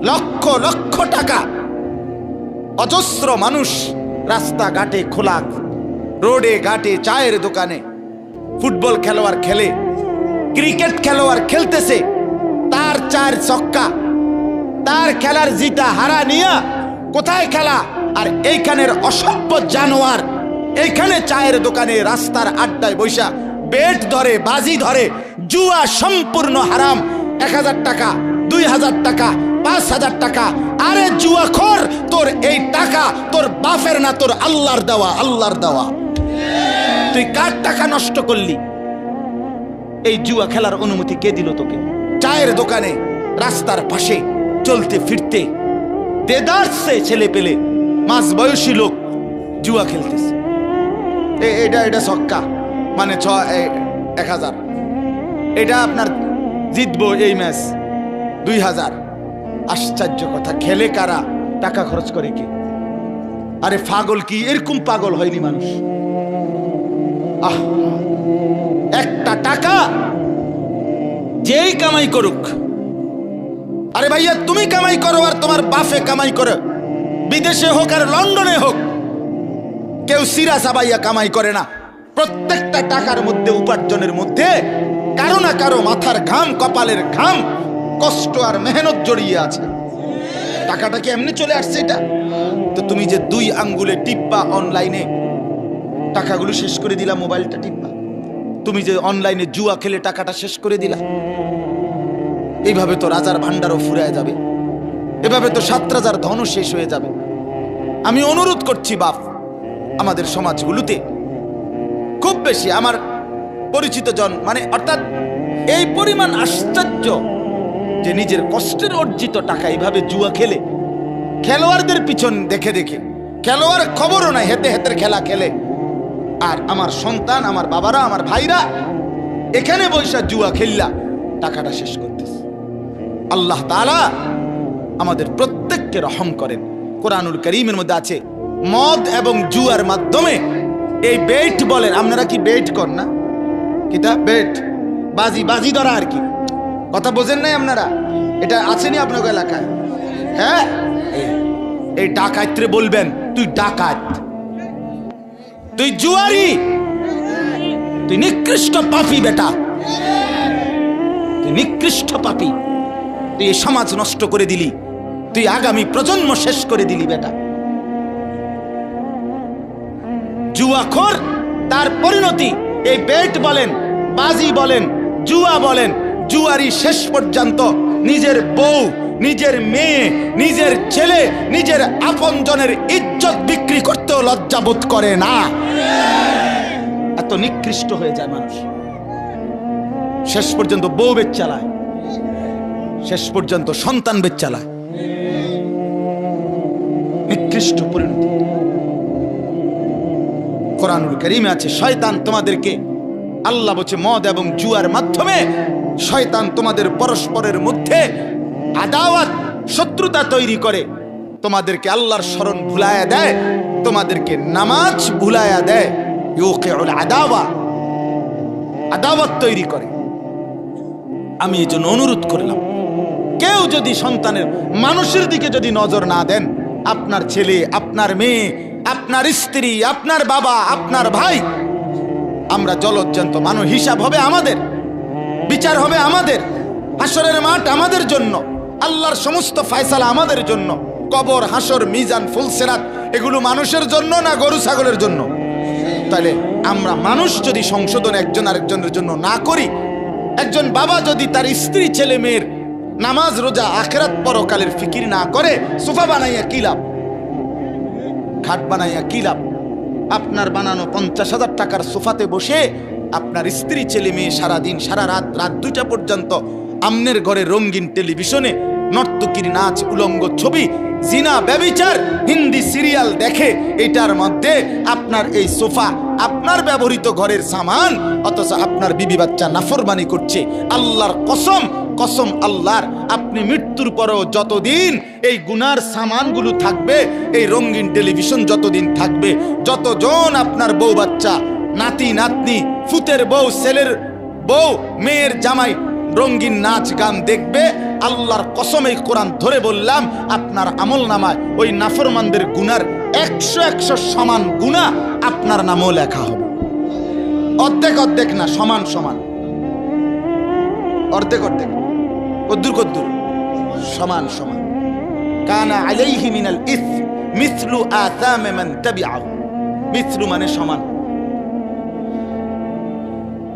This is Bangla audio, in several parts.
লক্ষ লক্ষ টাকা। অজস্র মানুষ রাস্তাঘাটে, খোলা রোডে ঘাটে, চায়ের দোকানে, ফুটবল খেলোয়াড় খেলে, ক্রিকেট খেলোয়াড় খেলতেছে, তার 4 ছক্কা, তার খেলার জিতা হারা নিয়া কোথায় খেলা। আর এইখানের অসভ্য জানোয়ার এইখানে চায়ের দোকানে, রাস্তার আড্ডায় বৈশা বেট ধরে, বাজি ধরে, জুয়া সম্পূর্ণ হারাম। 1000 টাকা, 2000 টাকা, 5000 টাকা। আরে জুয়াখোর, তোর এই টাকা তোর বাপের না, তোর আল্লাহর দেওয়া, আল্লাহর দেওয়া। তুই কার টাকা নষ্ট করলি? এই জুয়া খেলার অনুমতি কে দিল তোকে? চায়ের দোকানে, রাস্তার পাশে চলতে ফিরতে দেদারসে ছেলে পেলে, মাঝ বয়সী লোক জুয়া খেলতেছে। এটা ছক্কা, মানে 1000, এটা আপনার জিতবো এই ম্যাচ 2000। আশ্চর্য কথা, খেলে কারা? টাকা খরচ করে কি? আরে পাগল কি? এরকম পাগল হয়নি মানুষ। একটা টাকা যেই কামাই করুক, আরে ভাইয়া তুমি কামাই করো আর তোমার বাপে কামাই করে, বিদেশে হোক আর লন্ডনে হোক, কেউ সিরা সাবাইয়া কামাই করে না। প্রত্যেকটা টাকার মধ্যে, উপার্জনের মধ্যে কারো না কারো মাথার ঘাম, কপালের ঘাম, কষ্ট আর মেহনত জড়িয়ে আছে। টাকাটা কি এমনি চলে আসছে? এটা তো তুমি যে 2 আঙ্গুলে টিপবা অনলাইনে, টাকাগুলো শেষ করে দিলা, মোবাইলটা টিপবা। তুমি যে অনলাইনে জুয়া খেলে টাকাটা শেষ করে দিলা। এইভাবে তো রাজার ভান্ডারও ফুরায় যাবে, এভাবে তো 7 রাজার ধনও শেষ হয়ে যাবে। আমি অনুরোধ করছি বাপ, আমাদের সমাজগুলোতে খুব বেশি আমার পরিচিত জন, মানে অর্থাৎ এই পরিমাণ আশ্চর্য যে নিজের কষ্টের অর্জিত টাকা এইভাবে জুয়া খেলে, খেলোয়াড়দের পিছন দেখে দেখে, খেলোয়াড় খবরও নাই, হেতে হেতের খেলা খেলে। আর আমার সন্তান, আমার বাবারা, আমার ভাইরা এখানে বৈশা জুয়া খেললা টাকাটা শেষ করতেছে। আল্লাহ তাআলা আমাদের প্রত্যেককে রহম করেন। কোরআনুল কারীমের মধ্যে আছে, মদ এবং জুয়ার মাধ্যমে এই বেট বলেন, আপনারা কি বেট কর না? কিতা বেট, বাজি, বাজি ধরা আর কি। কথা বোঝেন নাই আপনারা? এটা আছেনি আপনার এলাকায়? হ্যাঁ, এই ডাকাতরে বলবেন তুই ডাকাত, তুই জুয়ারি, তুই নিকৃষ্ট পাপী বেটা, তুই নিকৃষ্ট পাপী, তুই এই সমাজ নষ্ট করে দিলি, তুই আগামী প্রজন্ম শেষ করে দিলি বেটা। জুয়াখোর, তার পরিণতি এই বেট বলেন, বাজি বলেন, জুয়া বলেন, জুয়ারি শেষ পর্যন্ত নিজের বউ, নিজের মেয়ে, নিজের ছেলে, নিজের আপনজনের ইজ্জত বিক্রি করতেও লজ্জাবোধ করে না। এত নিকৃষ্ট হয়ে যায় মানুষ। শেষ পর্যন্ত বউ বেচ চালায়, শেষ পর্যন্ত সন্তান বেচ চালায়। নিকৃষ্ট পরিণতি। কোরআনুল কারীমে আছে, শয়তান তোমাদেরকে, আল্লাহ বলছে মদ এবং জুয়ার মাধ্যমে শয়তান তোমাদের পরস্পরের মধ্যে আদাওয়াত, শত্রুতা তৈরি করে, তোমাদেরকে আল্লাহর স্মরণ ভুলায়া দেয়, তোমাদেরকে নামাজ ভুলায়া দেয়। ইউকিউল আদাওয়া, আদাওয়াত তৈরি করে। আমি এই জন্য অনুরোধ করলাম, কেউ যদি সন্তানের, মানুষের দিকে যদি নজর না দেন, আপনার ছেলে, আপনার মেয়ে, আপনার স্ত্রী, আপনার বাবা, আপনার ভাই, আমরা জলজ্জান্ত মানুষ, হিসাব হবে আমাদের, বিচার হবে আমাদের, হাসরের মাঠ আমাদের জন্য, আল্লাহর সমস্ত ফয়সালা আমাদের জন্য। কবর, হাসর, মিজান, ফুলসিরাত এগুলো মানুষের জন্য না গরু ছাগলের জন্য? তাহলে আমরা মানুষ যদি সংশোধন একজন আরেকজনের জন্য না করি, একজন বাবা যদি তার স্ত্রী, ছেলে মেয়ের নামাজ, রোজা, আখিরাত, পরকালের ফিকির না করে, সোফা বানাইয়া কি লাভ? খাট বানাইয়া কি লাভ? আপনার বানানো 50,000 টাকার সোফাতে বসে আপনার স্ত্রী, ছেলে মেয়ে সারাদিন, সারা রাত, রাত 2টা পর্যন্ত আমনের ঘরে রঙিন টেলিভিশনে নর্তকীর নাচ, উলঙ্গ ছবি, জিনা, ব্যভিচার, হিন্দি সিরিয়াল দেখে, এটার মধ্যে আপনার এই সোফা, আপনার ব্যবহৃত ঘরের সামান, অথচ আপনার বিবি বাচ্চা নাফরমানি করছে। আল্লাহর কসম, কসম আল্লাহর, আপনি মৃত্যুর পরেও যতদিন এই গুনার সামানগুলো থাকবে, এই রঙিন টেলিভিশন যতদিন থাকবে, যতজন আপনার বউ বাচ্চা, নাতি নাতনি, ফুতের বউ, ছেলের বউ, মেয়ের জামাই রঙিন নাচ গান দেখবে, আল্লাহর কসম এই কোরআন ধরে বললাম, আপনার আমল নামায় ওই নাফরমানদের গুনার 100 সমান গুনাহ আপনার নামও লেখা হবে। অর্ধেক অর্ধেক না, সমান সমান। অর্ধেক অর্ধেক, কদ্দুর কদ্দুর, সমান সমান। কানা আলাইহি মিনাল ইস মিসলু আসামে মান তাবিআহু। মিসলু মানে সমান,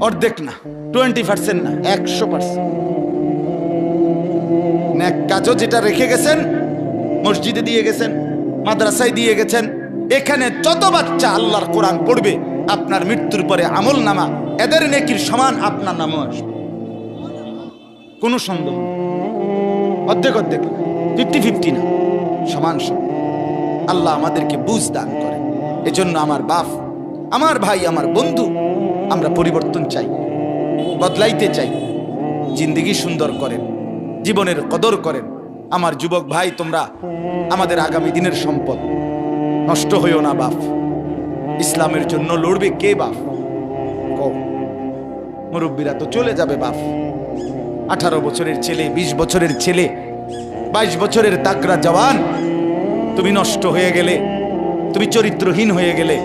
অর্ধেক না, 20% না, 100%। নেক কাজও যেটা রেখে গেছেন, মসজিদে দিয়ে গেছেন, মাদ্রাসায় দিয়ে গেছেন, এখানে যত বাচ্চা আল্লাহর কোরআন পড়বে আপনার মৃত্যুর পরে আমল নামা এদের নেকির সমান আপনার নামও আসবে, কোনো সন্দেহ নেই। অর্ধেক অর্ধেক, 50-50 না, সমান সমান। আল্লাহ আমাদেরকে বুঝ দান করে। এজন্য আমার বাপ, আমার ভাই, আমার বন্ধু, আমরা পরিবর্তন চাই, বদলাইতে চাই, জিন্দেগি সুন্দর করেন, জীবনের কদর করেন। আমার যুবক ভাই, তোমরা আমাদের আগামী দিনের সম্পদ, নষ্ট হইও না বাপ। ইসলামের জন্য লড়বে কে বাপ? মুরব্বীরা তো চলে যাবে বাপ। 18 বছরের ছেলে, 20 বছরের ছেলে, 22 বছরের তাগড়া জওয়ান, তুমি নষ্ট হয়ে গেলে, তুমি চরিত্রহীন হয়ে গেলে,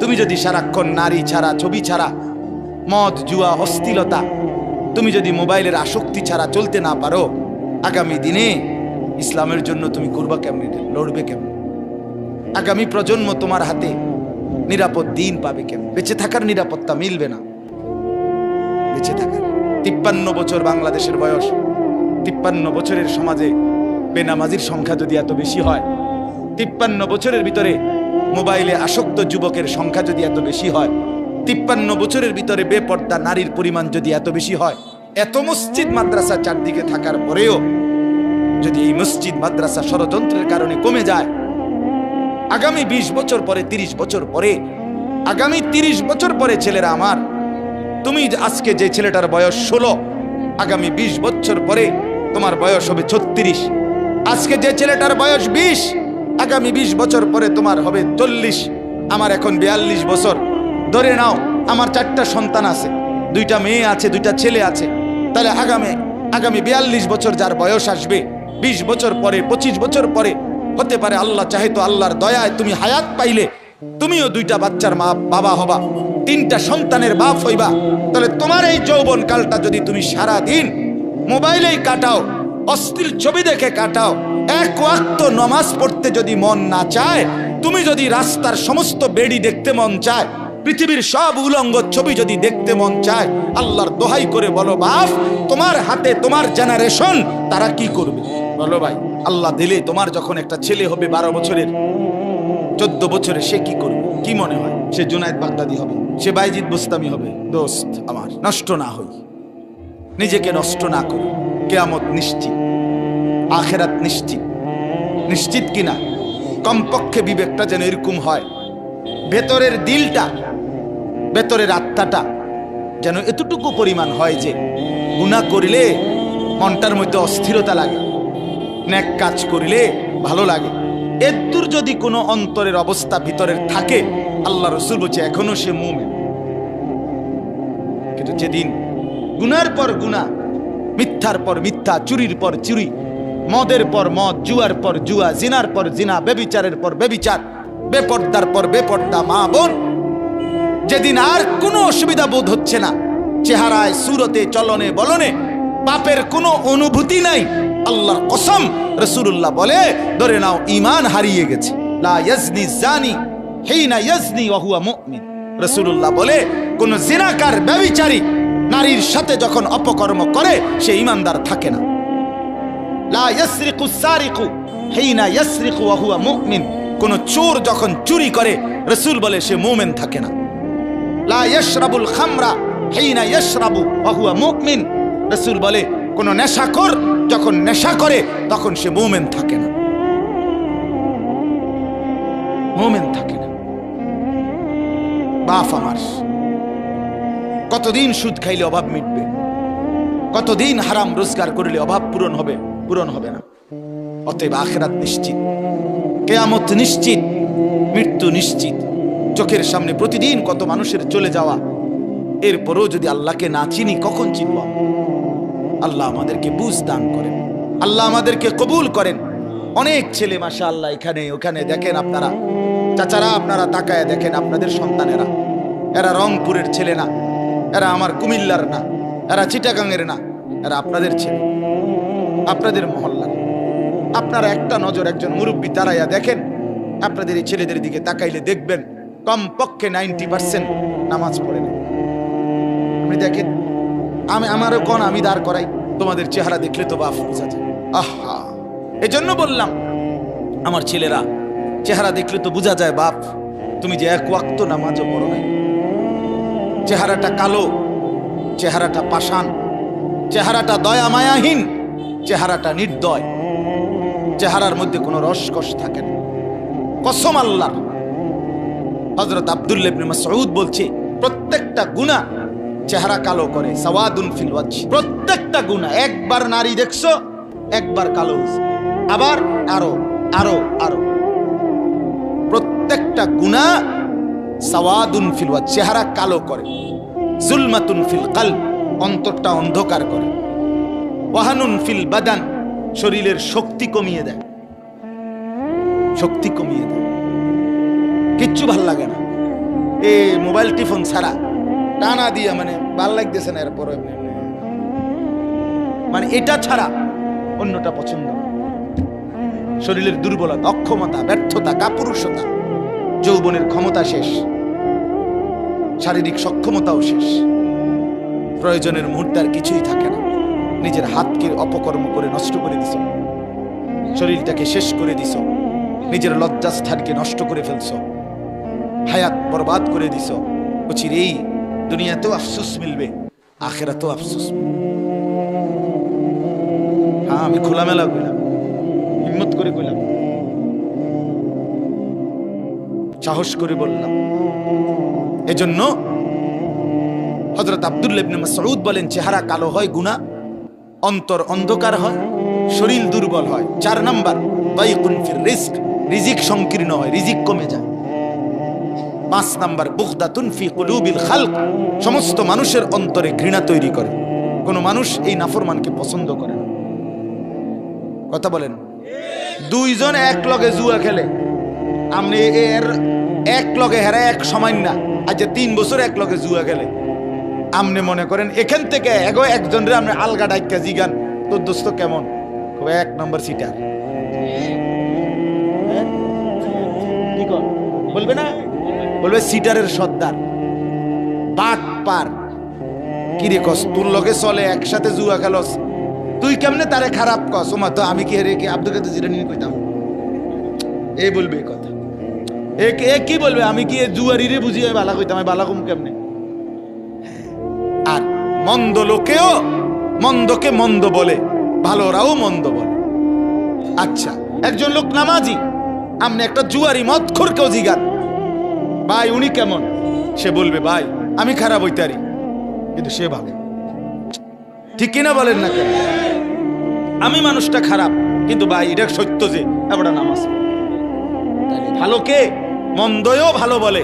তুমি যদি সারাক্ষণ নারী ছাড়া, ছবি ছাড়া, মদ জুয়া অশ্লীলতা, তুমি যদি মোবাইলের আসক্তি ছাড়া চলতে না পারো, আগামী দিনে ইসলামের জন্য তুমি করবা কেমনে, লড়বে কেমন? আগামী প্রজন্ম তোমার হাতে নিরাপদ দিন পাবে কেমন? বেঁচে থাকার নিরাপত্তা মিলবে না। বেঁচে থাকার 53 বছর বাংলাদেশের বয়স, 53 বছরের সমাজে বেনামাজির সংখ্যা যদি এত বেশি হয়, 53 বছরের ভিতরে মোবাইলে আসক্ত যুবকের সংখ্যা যদি এত বেশি হয়, 53 বছরের ভিতরে বেপর্দা নারীর পরিমাণ যদি এত বেশি হয়, এত মসজিদ মাদ্রাসা চারদিকে থাকার পরেও যদি এই মসজিদ মাদ্রাসা ষড়যন্ত্রের কারণে কমে যায়, আগামী 20 বছর পরে, 30 বছর পরে, আগামী 30 বছর পরে ছেলেরা আমার, তুমি আজকে যে ছেলেটার বয়স 16, আগামী 20 বছর পরে তোমার বয়স হবে 36। আজকে যে ছেলেটার বয়স 20, আগামী 20 বছর পরে তোমার হবে 40। আমার এখন 42 বছর। ধরে নাও আমার 4টা সন্তান আছে, 2টা মেয়ে আছে, 2টা ছেলে আছে। তাহলে আগামী 42 বছর যার বয়স আসবে, 20 বছর পরে, 25 বছর পরে, হতে পারে আল্লাহ চাহে তো আল্লাহর দয়ায় তুমি হায়াত পাইলে তুমিও 2টা বাচ্চার মা বাবা হবা, 3টা সন্তানের বাপ হইবা। তাহলে তোমার এই যৌবন কালটা যদি তুমি সারা দিন মোবাইলেই কাটাও, অশ্লীল ছবি দেখে কাটাও, এক ওয়াক্ত নামাজ পড়তে যদি মন না চায়, তুমি যদি রাস্তার সমস্ত বেড়ি দেখতে মন চায়, পৃথিবীর সব উলঙ্গ ছবি যদি দেখতে মন চায়, আল্লাহর দোহাই করে বলো বাপ, তোমার হাতে তোমার জেনারেশন তারা কি করবে? বলো ভাই, আল্লাহ দিলে তোমার যখন একটা ছেলে হবে 12 বছরের, 14 বছরের, সে কি করবে? কি মনে হয়? সে জুনায়েদ বাগদাদি হবে, সে বাইজিদ বুস্তামি হবে? দোস্ত আমার, নষ্ট না হই, নিজেকে নষ্ট না করি। কিয়ামত নিশ্চিত, আখেরাত নিশ্চিত। নিশ্চিত কিনা? কমপক্ষে বিবেকটা যেন এরকম হয়, ভেতরের দিলটা, ভেতরের আত্মাটা যেন এতটুকু পরিমাণ হয় যে গুনাহ করিলে মনটার মধ্যে অস্থিরতা লাগে, নেক কাজ করিলে ভালো লাগে। এদুর যদি কোনো অন্তরের অবস্থা ভিতরের থাকে, আল্লাহ রসুল বলছে এখনো সে মুমিন। কিন্তু যেদিন গুনার পর গুনাহ, মিথ্যার পর মিথ্যা, চুরির পর চুরি, মদের পর মদ, জুয়ার পর জুয়া, জিনার পর জিনা, বেবিচারের পর বেবিচার, বেপর্দার পর বেপর্দা মা বোন, যেদিন আর কোনো অসুবিধা বোধ হচ্ছে না, চেহারায়, সুরতে, চলনে বলনে পাপের কোনো অনুভূতি নাই, আল্লাহর কসম রাসূলুল্লাহ বলে, ধরে নাও ঈমান হারিয়ে গেছে। লা ইয়াজনি জানি হিনা ইয়াজনি ওয়া হুয়া মুমিন। রাসূলুল্লাহ বলে, কোন জিনাকার, ব্যভিচারী নারীর সাথে যখন অপকর্ম করে সে ঈমানদার থাকে না। লা ইয়াসরিকু সারিকু হিনা ইয়াসরিকু ওয়া হুয়া মুমিন। কোন চোর যখন চুরি করে, রাসূল বলে সে মুমিন থাকে না। লা ইয়াশরাবুল খামরা হিনা ইয়াশরাবু ওয়া হুয়া মুমিন। রাসূল বলে কোন নেশাখোর যখন নেশা করে তখন সে মুমিন থাকে না, মুমিন থাকে না। বাপ আমার, কতদিন সুদ খাইলে অভাব মিটবে? কতদিন হারাম রোজগার করলে অভাব পূরণ হবে? পূরণ হবে না। অতএব আখিরাত নিশ্চিত, কিয়ামত নিশ্চিত, মৃত্যু নিশ্চিত। চোখের সামনে প্রতিদিন কত মানুষের চলে যাওয়া, এরপরও যদি আল্লাহকে না চিনি কখন চিনব? আল্লাহ আমাদেরকে বুঝ দান করেন, আল্লাহ আমাদেরকে কবুল করেন। অনেক ছেলে মাশাআল্লাহ এখানে ওখানে দেখেন আপনারা, চাচারা আপনারা তাকায় দেখেন আপনাদের সন্তানেরা, এরা রংপুরের ছেলে না, এরা আমার কুমিল্লার না, এরা চিটাগাংয়ের না, এরা আপনাদের ছেলে, আপনাদের মহল্লার। আপনারা একটা নজর একজন মুরব্বী দাঁড়াইয়া দেখেন, আপনাদের এই ছেলেদের দিকে তাকাইলে দেখবেন কমপক্ষে 90% নামাজ পড়ে না। আপনি দেখেন, আমারও কোন আমি দাঁড় করাই, তোমাদের চেহারা দেখলে তো বাপ বোঝা যায়। আহা, এজন্য বললাম আমার ছেলেরা, চেহারা দেখলে তো বোঝা যায় বাপ তুমি যে এক ওয়াক্ত নামাজও পড়ো নাই। চেহারাটা কালো, চেহারাটা পাষাণ, চেহারাটা দয়া মায়াহীন, চেহারাটা নির্দয়, চেহারার মধ্যে কোনো রসকস থাকে না। কসম আল্লাহর, হযরত আব্দুল্লাহ ইবনে মাসউদ বলছে প্রত্যেকটা গুনাহ চেহারা কালো করে, সাওয়াদুন ফিল ওয়াজহ। প্রত্যেকটা গুনাহ, একবার নারী দেখছো একবার কালো হইছে, আবার আরো আরো আরো, প্রত্যেকটা গুনাহ সাওয়াদুন ফিল ওয়াজহ, চেহারা কালো করে। যুলমাতুন ফিল কলব, অন্তরটা অন্ধকার করে। ওয়াহানুন ফিল বাদান, শরীরের শক্তি কমিয়ে দেয়, শক্তি কমিয়ে দেয়, কিচ্ছু ভাল লাগে না। এ মোবাইল টিফোন ছাড়া টানা দিয়া মানে ভাল লাগতেছে না, এরপর মানে এটা ছাড়া অন্যটা পছন্দ। শরীরের দুর্বলতা, অক্ষমতা, ব্যর্থতা, কাপুরুষতা, যৌবনের ক্ষমতা শেষ, শারীরিক সক্ষমতাও শেষ, প্রয়োজনের মুহূর্তে আর কিছুই থাকে না। নিজের হাতকে অপকর্ম করে নষ্ট করে দিছ, শরীরটাকে শেষ করে দিছ, নিজের লজ্জাস্থানকে নষ্ট করে ফেলছ, হায়াত বরবাদ করে দিছ। বলছির এই দুনিয়াতেও আফসোস মিলবে, আখেরাতেও আফসোস মিলবে। হ্যাঁ, আমি খোলামেলা কইলাম, হিম্মত করে কইলাম, সাহস করে বললাম। এজন্য হযরত আব্দুল্লাহ ইবনে মাসউদ বলেন চেহারা কালো হয় গুনাহ, অন্তর অন্ধকার হয়, শরীর দুর্বল হয়। 4 নাম্বার দায়িকুন ফির রিজক, রিজিক সংকীর্ণ হয়, রিজিক কমে যায়। 5 নাম্বার বুগদাতুন ফি কুলুবিল খালক, সমস্ত মানুষের অন্তরে ঘৃণা তৈরি করে। কোন মানুষ এই নাফরমানকে পছন্দ করে না। কথা বলেন, দুইজন এক লগে জুয়া খেলে, আপনি এর এক লগে হেরা এক সময় না, আজ 3 বছর এক লগে জুয়া খেলে, আপনি মনে করেন এখান থেকে এগো একজন রে আপনি আলগা ডাইকা জিগান তোর দোস্ত কেমন, 1 নম্বর সিটার বলবে না, বলবে সিটারের সর্দার, বাট পার। কিরে কস তোর লগে চলে একসাথে জুয়া খেলস, তুই কেমনে তারে খারাপ কস? ওমা তো আমি কি হেরে কি আব্দুল কাদের জিলানী কইতাম, এই বলবে এই কথা। এ কি বলবে, আমি কি জুয়ারিরে বুঝিয়ে বালা কইতাম, আমি বালা কম কেমনে? আর মন্দ লোকেও মন্দকে মন্দ বলে, ভালোরাও মন্দ বলে। আচ্ছা, একজন লোক নামাজি, আপনি একটা জুয়ারি মদখোরকেও জিগান ভাই উনি কেমন, সে বলবে ভাই আমি খারাপ হইতারি, কিন্তু সে ভালো। ঠিক কিনা বলেন না কেন? আমি মানুষটা খারাপ, কিন্তু ভাই এটা সত্য যে এবারটা নামাজ। ভালোকে মন্দও ভালো বলে,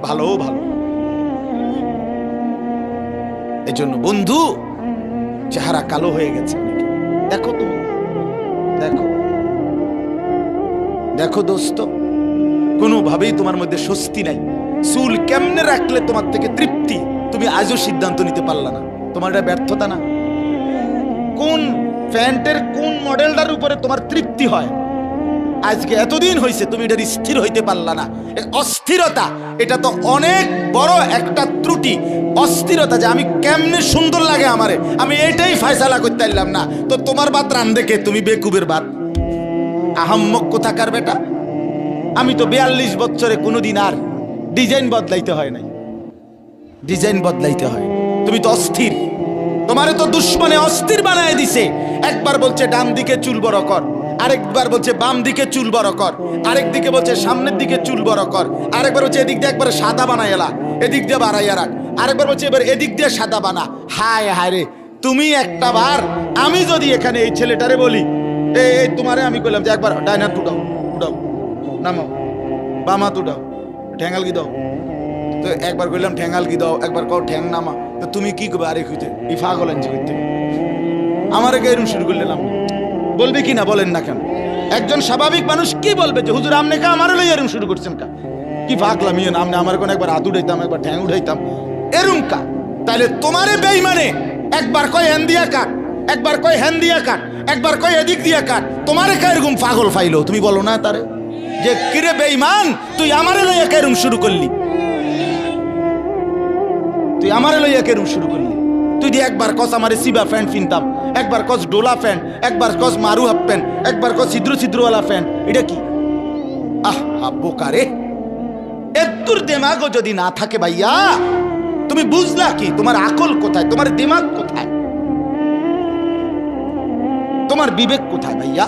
ভালোও ভালো। এজন্য বন্ধু, চেহারা কালো হয়ে গেছে, দেখো তুমি, দেখো দেখো দোস্ত, কোনোভাবেই তোমার মধ্যে স্বস্তি নাই। চুল কেমনে রাখলে তোমার থেকে তৃপ্তি, তুমি আজও সিদ্ধান্ত নিতে পারলা না। তোমার এটা ব্যর্থতা না? কোন প্যান্টের কোন মডেলটার উপরে তোমার তৃপ্তি হয়? আজকে এতদিন হয়েছে তুমি এটা স্থির হইতে পারলা না। অস্থিরতা, এটা তো অনেক বড় একটা ত্রুটি। অস্থিরতা যে আমি কেমনে সুন্দর লাগে আমারে, আমি এটাই ফয়সালা করতে পারলাম না। তো তোমার বাত রান দেখে তুমি বেকুবের বাত, আহাম্মক কোথাকার বেটা। আমি তো 42 বছরে কোনোদিন আর ডিজাইন বদলাইতে হয় নাই, ডিজাইন বদলাইতে হয়। তুমি তো অস্থির, তোমারে তো দুশ্মনে অস্থির বানায় দিছে। একবার বলছে ডান দিকে চুল বড় কর, আরেকবার বলছে বাম দিকে চুল বড় কর, আরেক দিকে বলছে সামনের দিকে চুল বড় কর, আরেকবার বলছে এদিক দিয়ে একবার সাদা বানাই এলা, এদিক দিয়ে বাড়াইয়া রাখ, আরেকবার বলছে এবার এদিক দিয়ে সাদা বানা। হায় হায় রে, তুমি একটা বার, আমি যদি এখানে এই ছেলেটারে বলি এই তোমারে আমি কইলাম যে একবার ডাইনার তুটাও, উঠাও, নামাও, বামা তুটাও, ঠ্যাঙ্গাল কি দাও, তো একবার কইলাম ঠ্যাঙ্গাল কি দাও, একবার কও ঠ্যাং নামা, তো তুমি কি করবে? আরে কইতে এই পাগল আনছে কইতে, আমারে গাইরুম শুরু করলেন আপনি বলবে কি না বলেন না কেন? একজন স্বাভাবিক মানুষ কি বলবে যে হুজুর আপনি কা আমারে লই এরম শুরু করছেন কা? কি পাগলামি আপনি আমার কোন একবার হাত উঠাইতাম একবার ঠ্যাং উঠাইতাম এরম কা? তাইলে তোমারে বেঈমানে একবার কয় হ্যান দিয়া কাট, একবার কয় হ্যান দিয়া কাট, একবার কয় এদিক দিয়া কাট, তোমারে কা এরকম পাগল ফাইলো? তুমি বলো না তারে যে কিরে বেঈমান তুই আমারে লইয়া কেরম শুরু করলি, তুই আমারে লইয়া কেরম শুরু করলি? তুই দিয়ে একবার কস আমারে সিবা প্যান্ট কিনতাম, একবার কস ডোলা প্যান্ট, একবার কস মারু হাফ প্যান্ট, একবার কস ছিদ্র ছিদ্রওয়ালা প্যান্ট, এটা কি? আহ বোকারে, এত্তুর দেমাগও যদি না থাকে ভাইয়া, তুমি বুঝলা কি? তোমার আকল কোথায়? তোমার দিমাগ কোথায়? তোমার বিবেক কোথায় ভাইয়া?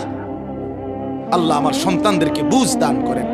আল্লাহ আমার সন্তানদেরকে বুঝ দান করেন।